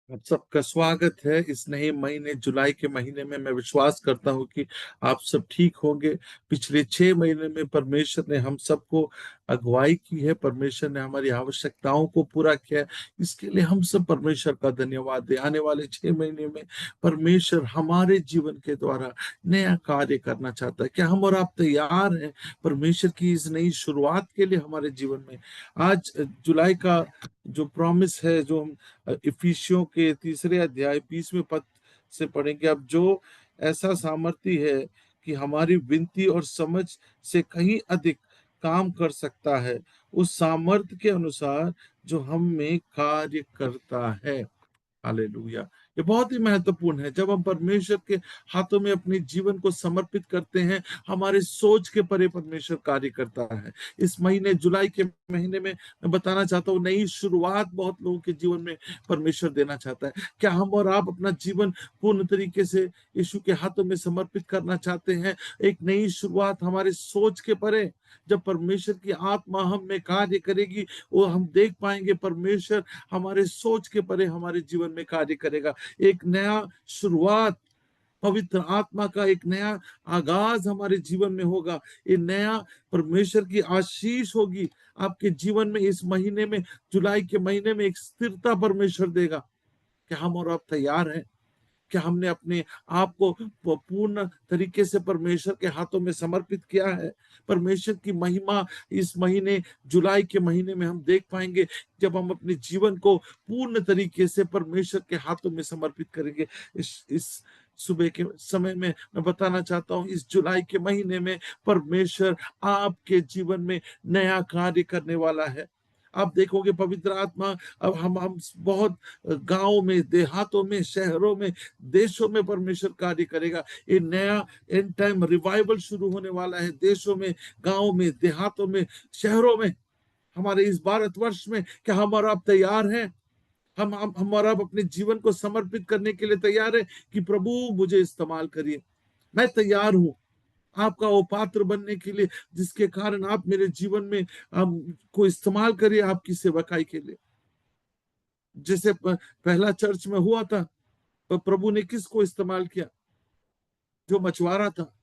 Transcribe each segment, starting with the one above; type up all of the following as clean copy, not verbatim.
आप सबका स्वागत है इस नए महीने जुलाई के महीने में। मैं विश्वास करता हूं कि आप सब ठीक होंगे। पिछले 6 महीने में परमेश्वर ने हम सबको अगुवाई की है, परमेश्वर ने हमारी आवश्यकताओं को पूरा किया है। इसके लिए हम सब परमेश्वर का धन्यवाद दें। आने वाले 6 महीने में परमेश्वर हमारे जीवन के द्वारा नया कार्य करना चाहता है। क्या हम और आप तैयार हैं परमेश्वर की इस नई शुरुआत के लिए हमारे जीवन में? आज जुलाई का जो प्रॉमिस है, जो हम इफिसियों के 3 अध्याय 20वें पद से पढ़ेंगे। अब जो ऐसा सामर्थ्य है कि हमारी विनती और समझ से कहीं अधिक काम कर सकता है, उस सामर्थ्य के अनुसार जो हम में कार्य करता है। हालेलुया। ये बहुत ही महत्वपूर्ण है। जब हम परमेश्वर के हाथों में अपने जीवन को समर्पित करते हैं, हमारे सोच के परे परमेश्वर कार्य करता है। इस महीने जुलाई के महीने में मैं बताना चाहता हूँ, नई शुरुआत बहुत लोगों के जीवन में परमेश्वर देना चाहता है। क्या हम और आप अपना जीवन पूर्ण तरीके से यीशु के हाथों में समर्पित करना चाहते हैं? एक नई शुरुआत हमारे सोच के परे, जब परमेश्वर की आत्मा हम में कार्य करेगी, वो हम देख पाएंगे परमेश्वर हमारे सोच के परे हमारे जीवन में कार्य करेगा। एक नया शुरुआत, पवित्र आत्मा का एक नया आगाज हमारे जीवन में होगा। ये नया परमेश्वर की आशीष होगी आपके जीवन में। इस महीने में, जुलाई के महीने में, एक स्थिरता परमेश्वर देगा। क्या हम और आप तैयार हैं? क्या हमने अपने आप को पूर्ण तरीके से परमेश्वर के हाथों में समर्पित किया है? परमेश्वर की महिमा इस महीने, जुलाई के महीने में हम देख पाएंगे जब हम अपने जीवन को पूर्ण तरीके से परमेश्वर के हाथों में समर्पित करेंगे। इस सुबह के समय में मैं बताना चाहता हूं, इस जुलाई के महीने में परमेश्वर आपके जीवन में नया कार्य करने वाला है। आप देखोगे पवित्र आत्मा अब हम बहुत गांव में, देहातों में, शहरों में, देशों में परमेश्वर कार्य करेगा। ये नया एंड टाइम रिवाइवल शुरू होने वाला है। देशों में, गांव में, देहातों में, शहरों में, हमारे इस भारतवर्ष में। क्या हम और आप तैयार हैं? हम और आप अपने जीवन को समर्पित करने के लिए तैयार है कि प्रभु मुझे इस्तेमाल करिए। मैं तैयार हूं आपका वो पात्र बनने के लिए, जिसके कारण आप मेरे जीवन में को इस्तेमाल करिए आपकी सेवकाई के लिए। जैसे पहला चर्च में हुआ था, प्रभु ने किसको इस्तेमाल किया? जो मछुआरा था,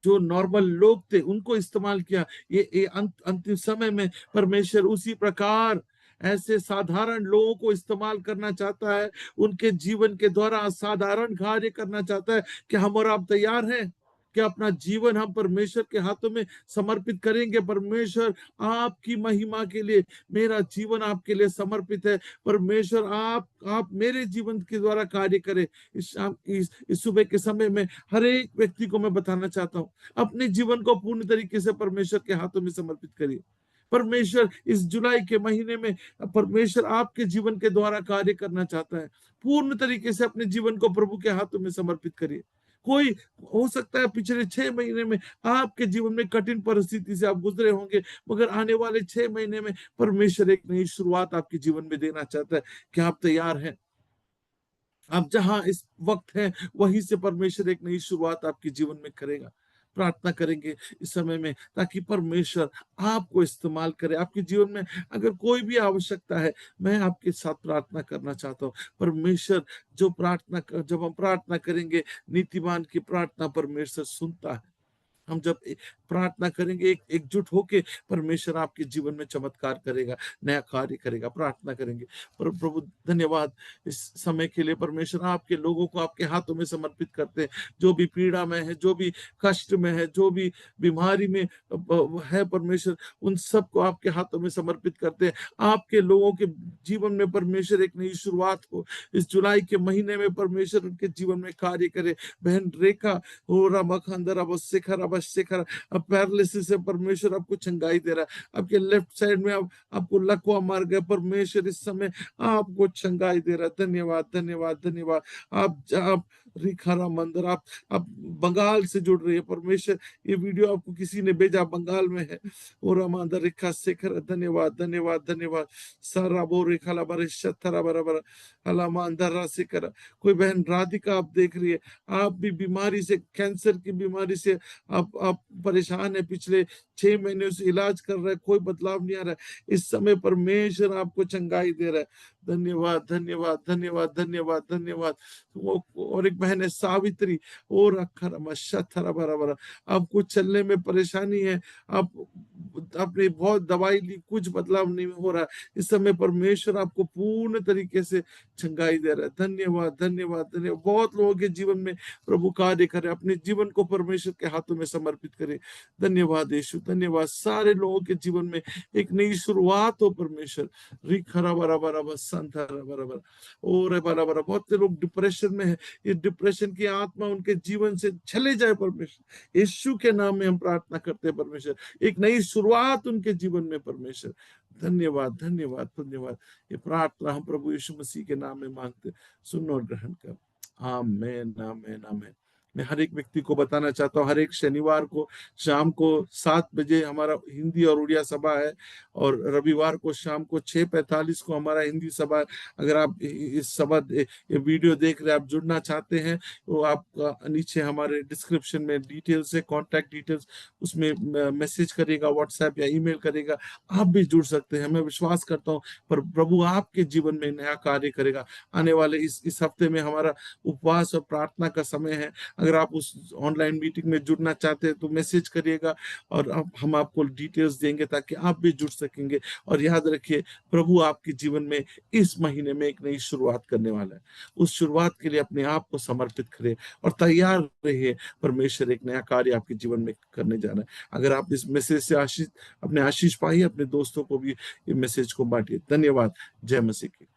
जो नॉर्मल लोग थे, उनको इस्तेमाल किया। ये अंतिम समय में परमेश्वर उसी प्रकार ऐसे साधारण लोगों को इस्तेमाल करना चाहता है, उनके जीवन के द्वारा असाधारण कार्य करना चाहता है। कि हम और आप तैयार हैं कि अपना जीवन हम परमेश्वर के हाथों में समर्पित करेंगे? परमेश्वर आपकी महिमा के लिए मेरा जीवन आपके लिए समर्पित है। परमेश्वर आप मेरे जीवन के द्वारा कार्य करें। इस शाम इस सुबह के समय में हर एक व्यक्ति को मैं बताना चाहता हूँ, अपने जीवन को पूर्ण तरीके से परमेश्वर के हाथों में समर्पित करिए। परमेश्वर इस जुलाई के महीने में परमेश्वर आपके जीवन के द्वारा कार्य करना चाहता है। पूर्ण तरीके से अपने जीवन को प्रभु के हाथों में समर्पित करिए। कोई हो सकता है पिछले 6 महीने में आपके जीवन में कठिन परिस्थिति से आप गुजरे होंगे, मगर आने वाले 6 महीने में परमेश्वर एक नई शुरुआत आपके जीवन में देना चाहता है। क्या आप तैयार हैं? आप जहां इस वक्त हैं, वहीं से परमेश्वर एक नई शुरुआत आपके जीवन में करेगा। प्रार्थना करेंगे इस समय में, ताकि परमेश्वर आपको इस्तेमाल करे आपके जीवन में। अगर कोई भी आवश्यकता है, मैं आपके साथ प्रार्थना करना चाहता हूँ। परमेश्वर जब हम प्रार्थना करेंगे, नीतिमान की प्रार्थना परमेश्वर सुनता है। हम जब प्रार्थना करेंगे एकजुट होके, परमेश्वर आपके जीवन में चमत्कार करेगा, नया कार्य करेगा। प्रार्थना करेंगे। पर प्रभु धन्यवाद इस समय के लिए। परमेश्वर आपके लोगों को आपके हाथों में समर्पित करते हैं। जो भी पीड़ा में है, जो भी कष्ट में है, जो भी बीमारी में है, परमेश्वर उन सबको आपके हाथों में समर्पित करते हैं। आपके लोगों के जीवन में परमेश्वर एक नई शुरुआत हो। इस जुलाई के महीने में परमेश्वर उनके जीवन में कार्य करे। बहन रेखा हो अब पैरालिसिस से परमेश्वर आपको चंगाई दे रहा है। आपके लेफ्ट साइड में अब आपको लकवा मार गया, परमेश्वर इस समय आपको चंगाई दे रहा है। धन्यवाद, धन्यवाद, धन्यवाद। आप रिखारा मंदिर, आप बंगाल से जुड़ रही है परमेश्वर, ये वीडियो आपको किसी ने भेजा, बंगाल में है। और मंदिर रिखा शेखर, धन्यवाद धन्यवाद धन्यवाद। सारा बो रिखाला बारे शतरा बराबर अला मंदर शेखर। कोई बहन राधिका आप देख रही है, आप भी बीमारी से, कैंसर की बीमारी से आप परेशान है, पिछले 6 महीने से इलाज कर रहे हैं, कोई बदलाव नहीं आ रहा है। इस समय परमेश्वर आपको चंगाई दे रहा है। धन्यवाद धन्यवाद धन्यवाद धन्यवाद धन्यवाद। और एक बहन है सावित्री, और अखर मशरा बराबर, आपको चलने में परेशानी है, आप आपने बहुत दवाई ली, कुछ बदलाव नहीं हो रहा है। इस समय परमेश्वर आपको पूर्ण तरीके से चंगाई दे रहा है। धन्यवाद धन्यवाद धन्यवाद। बहुत लोगों के जीवन में प्रभु कार्य करे, अपने जीवन को परमेश्वर के हाथों में समर्पित करे। धन्यवाद यीशु, धन्यवाद। सारे लोगों के जीवन में एक नई शुरुआत हो परमेश्वर। रिखरा बराबर संथरा बराबर और बराबर। बहुत से लोग डिप्रेशन में है, ये डिप्रेशन की आत्मा उनके जीवन से चले जाए परमेश्वर, यीशु के नाम में हम प्रार्थना करते हैं परमेश्वर। एक नई शुरुआत उनके जीवन में परमेश्वर। धन्यवाद धन्यवाद धन्यवाद। ये प्रार्थना हम प्रभु यीशु मसीह के नाम में मांगते, सुनो और ग्रहण कर। आमेन आमेन आमेन। मैं हर एक व्यक्ति को बताना चाहता हूँ, हर एक शनिवार को शाम को 7 बजे हमारा हिंदी और उड़िया सभा है, और रविवार को शाम को 6:45 को हमारा हिंदी सभा है। अगर आप इस सभा ये वीडियो देख रहे हैं, आप जुड़ना चाहते हैं, तो आप नीचे हमारे डिस्क्रिप्शन में डिटेल्स है, कॉन्टैक्ट डिटेल्स, उसमें मैसेज करेगा, व्हाट्सएप या ईमेल करेगा, आप भी जुड़ सकते हैं। मैं विश्वास करता हूँ पर प्रभु आपके जीवन में नया कार्य करेगा। आने वाले इस हफ्ते में हमारा उपवास और प्रार्थना का समय है। अगर आप उस ऑनलाइन मीटिंग में जुड़ना चाहते हैं तो मैसेज करिएगा, और हम आपको डिटेल्स देंगे ताकि आप भी जुड़ सकेंगे। और याद रखिए, प्रभु आपके जीवन में इस महीने में एक नई शुरुआत करने वाला है। उस शुरुआत के लिए अपने आप को समर्पित करें और तैयार रहिए, परमेश्वर एक नया कार्य आपके जीवन में करने जा रहा है। अगर आप इस मैसेज से अपने आशीष पाइए, अपने दोस्तों को भी ये मैसेज को बांटिए। धन्यवाद। जय मसीह की।